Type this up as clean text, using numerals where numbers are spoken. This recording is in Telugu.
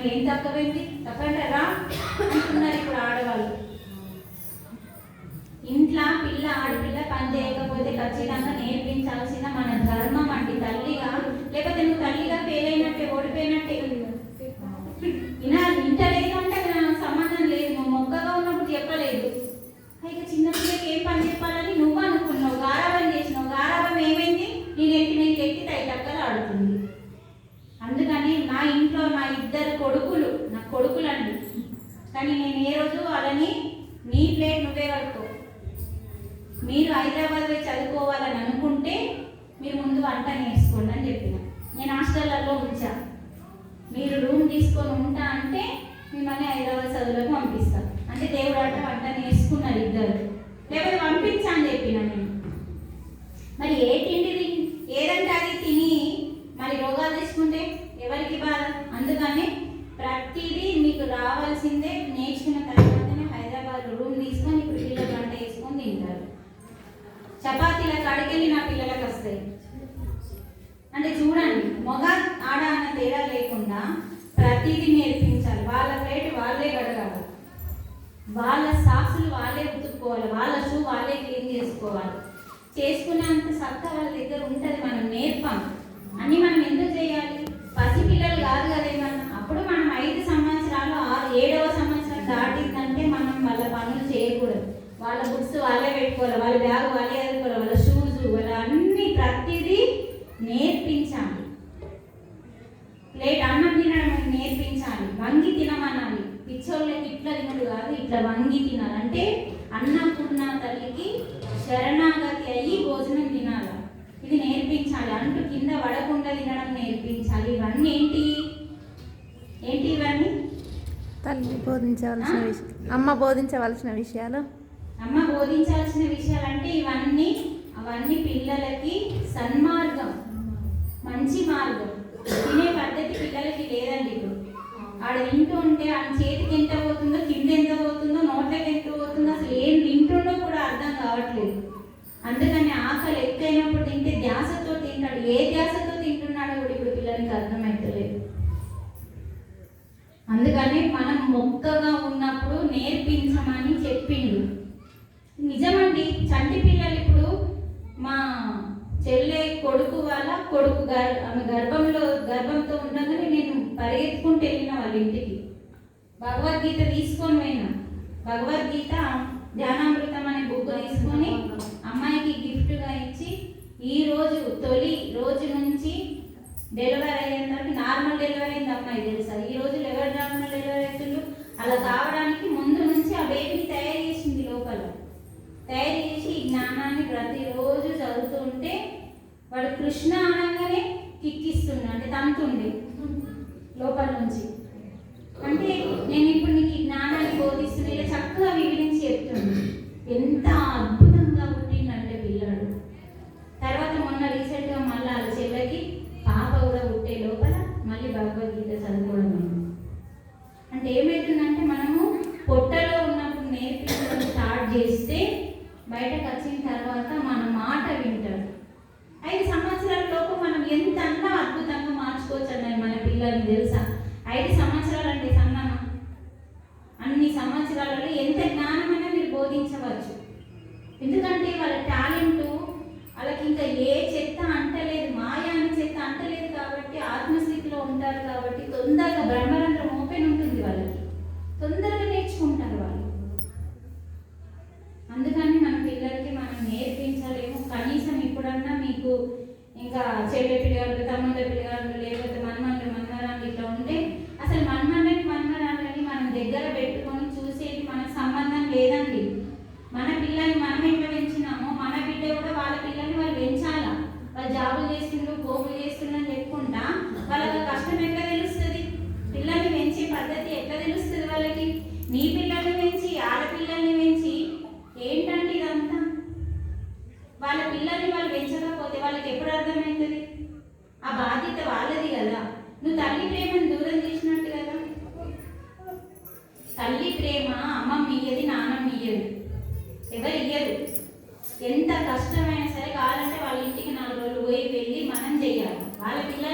మనకి ఏం తక్కువైంది తప్పంటారా అంటున్నారు ఇప్పుడు ఆడవాళ్ళు. ఇంట్లో పిల్ల ఆడపిల్ల పని చేయకపోతే ఖచ్చితంగా నేర్పించాల్సిన మన ధర్మం అండి తల్లిగా. లేకపోతే నువ్వు తల్లిగా ఫెయిల్ అయినట్టే, ఓడిపోయినట్టే. ఇంటలేదు అంటే సంబంధం లేదు, నువ్వు మొక్కగా ఉన్నప్పుడు చెప్పలేదు. ఇక చిన్నపిల్లకి ఏం పని చెప్పాలని నువ్వు అనుకున్నావు, గారాబం చేసినావు. గారాబం ఏమైంది? నేను ఎక్కి తైటక్కలు ఆడుతుంది. అందుకని నా ఇంట్లో నా 2 కొడుకులు, నా కొడుకులండి. కానీ నేను ఏ రోజు వాళ్ళని నీ ప్లేట్ నువ్వే కడుకో, మీరు హైదరాబాద్ పోయి చదువుకోవాలని అనుకుంటే మీరు ముందు వంట నేర్చుకోండి అని చెప్పిన. నేను హాస్టళ్లలో ఉంచా, మీరు రూమ్ తీసుకొని ఉంటా అంటే మిమ్మల్ని హైదరాబాద్ చదువులకు పంపిస్తాను అంటే దేవుడు అంటే వంట నేర్చుకున్నారు 2. లేకపోతే పంపించా అని చెప్పిన నేను. మరి ఏ తిండి ఏదంటే అది తిని మరి రోగాలు తీసుకుంటే ఎవరికి బాధ? అందుకని ప్రతిదీ మీకు రావాల్సిందే. నేర్చుకున్న తర్వాతనే హైదరాబాద్ రూమ్ తీసుకొని ఇప్పుడు పిల్లలు వంట వేసుకొని తింటారు. చపాతీల కాడికెళ్ళి నా పిల్లలకు వస్తాయి. అంటే చూడండి, మగ ఆడ అన్న తేడా లేకుండా ప్రతిదీ నేర్పించాలి. వాళ్ళ ప్లేట్ వాళ్ళే కడగాలి, వాళ్ళ సాక్సులు వాళ్ళే ఉతుక్కోవాలి, వాళ్ళ షూ వాళ్ళే క్లీన్ చేసుకోవాలి. చేసుకునేంత సత్తా వాళ్ళ దగ్గర ఉంటుంది. మనం నేర్పాం అని మనం ఎందుకు చేయాలి? పసి పిల్లలు కాదు కదా ఏమన్నా. అప్పుడు మనం 5 సంవత్సరాలు 7వ సంవత్సరం దాటిందంటే మనం వాళ్ళ పనులు చేయకూడదు. వాళ్ళ బుక్స్ వాళ్ళే పెట్టుకోవాలి, వాళ్ళ బ్యాగ్ వాళ్ళే చదువుకోవాలి, వాళ్ళ షూస్ వాళ్ళ అన్ని ప్రతిదీ నేర్పించాలి. ప్లేట్ అన్నం తినడం నేర్పించాలి, వంగి తినమనాలి. పిచ్చోళ్ళకి ఇట్లా తినడు కాదు, ఇట్లా వంగి తినాలి. అంటే అన్నపూర్ణ తల్లికి శరణాగతి అయ్యి భోజనం తినాలి. ఇది నేర్పించాలి. అంటూ కింద పడకుండా తినడం నేర్పించాలి. ఇవన్నీ ఏంటి ఇవన్నీ తల్లి బోధించవలసిన విషయం, అమ్మ బోధించవలసిన విషయాలు. అమ్మ బోధించాల్సిన విషయాలు అంటే అవన్నీ పిల్లలకి సన్మార్గం, మంచి మార్గం. తినే పద్ధతి పిల్లలకి లేదండి. ఇప్పుడు ఆడ తింటూ ఉంటే ఆ చేతికి ఎంత పోతుందో, కింద ఎంత పోతుందో, నోట్లకి ఎంత పోతుందో, అసలు ఏం తింటుండో కూడా అర్థం కావట్లేదు. అందుకని ఆకలి ఎక్కువైనప్పుడు తింటే ధ్యాసతో తింటాడు. ఏ ధ్యాసతో తింటున్నాడో కూడా ఇప్పుడు పిల్లలకి అర్థమవుతలేదు. అందుకని మనం మొక్కగా ఉన్నప్పుడు నేర్పించమని చెప్పిండు. నిజమండి, చంటి పిల్లలు ఇప్పుడు మా చెల్లె కొడుకు వాళ్ళ కొడుకు ఆమె గర్భంతో ఉండగానే నేను పరిగెత్తుకుంటూ వెళ్ళిన వాళ్ళ ఇంటికి. భగవద్గీత తీసుకొని పోయినా. భగవద్గీత ధ్యానామృతం అనే బుక్ తీసుకొని అమ్మాయికి గిఫ్ట్గా ఇచ్చి, ఈ రోజు తొలి రోజు నుంచి డెలివరీ అయ్యేంతవరకు నార్మల్ డెలివరీ అయింది అమ్మాయి తెలుసా. ఈ రోజు ఎవరు నార్మల్ డెలివరీ అవుతుండ్రు? అలా కావడానికి ముందు నుంచి ఆ బేబీని తయారు చేసింది. లోపల తయారు చేసి ఈ జ్ఞానాన్ని ప్రతిరోజు చదువుతూ ఉంటే వాడు కృష్ణ అనగానే కిక్కిస్తుండే, అంటే తంతుండే లోపల నుంచి. అంటే నేను ఇప్పుడు నీకు ఈ జ్ఞానాన్ని బోధిస్తున్నా, ఇలా చక్కగా వివరించి చెప్తుంది. ఎంత అద్భుతంగా పుట్టిందంటే పిల్లాడు. తర్వాత మొన్న రీసెంట్గా మళ్ళీ వాళ్ళ చెల్లెకి పాప కూడా పుట్టే లోపల మళ్ళీ భగవద్గీత చదువుకోవడం. అంటే ఏమవుతుందంటే మనము పొట్టలో ఉన్నప్పుడు నేర్పించడం స్టార్ట్ చేస్తే బయటకు వచ్చిన తర్వాత మన మాట వింటాడు. 5 సంవత్సరాల లోపు మనం ఎంత అన్నా అద్భుతంగా మార్చుకోవచ్చు అన్నది మన పిల్లల్ని తెలుసా. 5 సంవత్సరాలు అంటే సన్నమా? అన్ని సంవత్సరాలలో ఎంత జ్ఞానమైనా మీరు బోధించవచ్చు. ఎందుకంటే వాళ్ళ టాలెంట్ వాళ్ళకి ఇంకా ఏ చెత్త అంటలేదు, మాయా అని చెత్త అంటలేదు కాబట్టి ఆత్మస్థితిలో ఉంటారు. కాబట్టి తొందరగా బ్రహ్మరంధ్రం ఓపెన్ ఉంటుంది వాళ్ళకి, తొందరగా నేర్చుకుంటారు వాళ్ళు. అందుకని మన పిల్లలకి మనం నేర్పించలేము. కనీసం ఇప్పుడన్నా మీకు ఇంకా చెల్లె పిల్లగాళ్ళు, తమ్ముళ్ళ పిల్లగాళ్ళు, లేకపోతే మన్మరాళ్ళు ఇట్లా ఉంటే అసలు మన్మరాళ్ళని మనం దగ్గర పెట్టుకొని చూసేది మనకు సంబంధం లేదండి. మన పిల్లల్ని మనం ఎట్లా పెంచినామో మన బిడ్డ కూడా వాళ్ళ పిల్లల్ని వాళ్ళు పెంచాలా. వాళ్ళు జాబులు చేస్తుండ్రు, పోగులు చేస్తుండ్రు అని చెప్పుకుంటా వాళ్ళకి కష్టం ఎట్లా తెలుస్తుంది? పిల్లల్ని పెంచే పద్ధతి ఎట్లా తెలుస్తుంది వాళ్ళకి? నీ పిల్లల్ని పెంచి ఆడపిల్లల్ని పెంచి ఏంటంటే ఇదంతా వాళ్ళ పిల్లల్ని వాళ్ళు పెంచకపోతే వాళ్ళకి ఎప్పుడు అర్థమవుతుంది? ఆ బాధ్యత వాళ్ళది కదా. నువ్వు తల్లి ప్రేమను దూరం చేసినట్టు కదా. తల్లి ప్రేమ అమ్మమ్మ ఇయ్యది, నాన్నమ్మ ఇయ్యదు, ఎవరు ఇయ్యరు. ఎంత కష్టమైనా సరే కావాలంటే వాళ్ళ ఇంటికి 4 రోజులు పోయి వెళ్ళి మనం చెయ్యాలి. వాళ్ళ పిల్లలు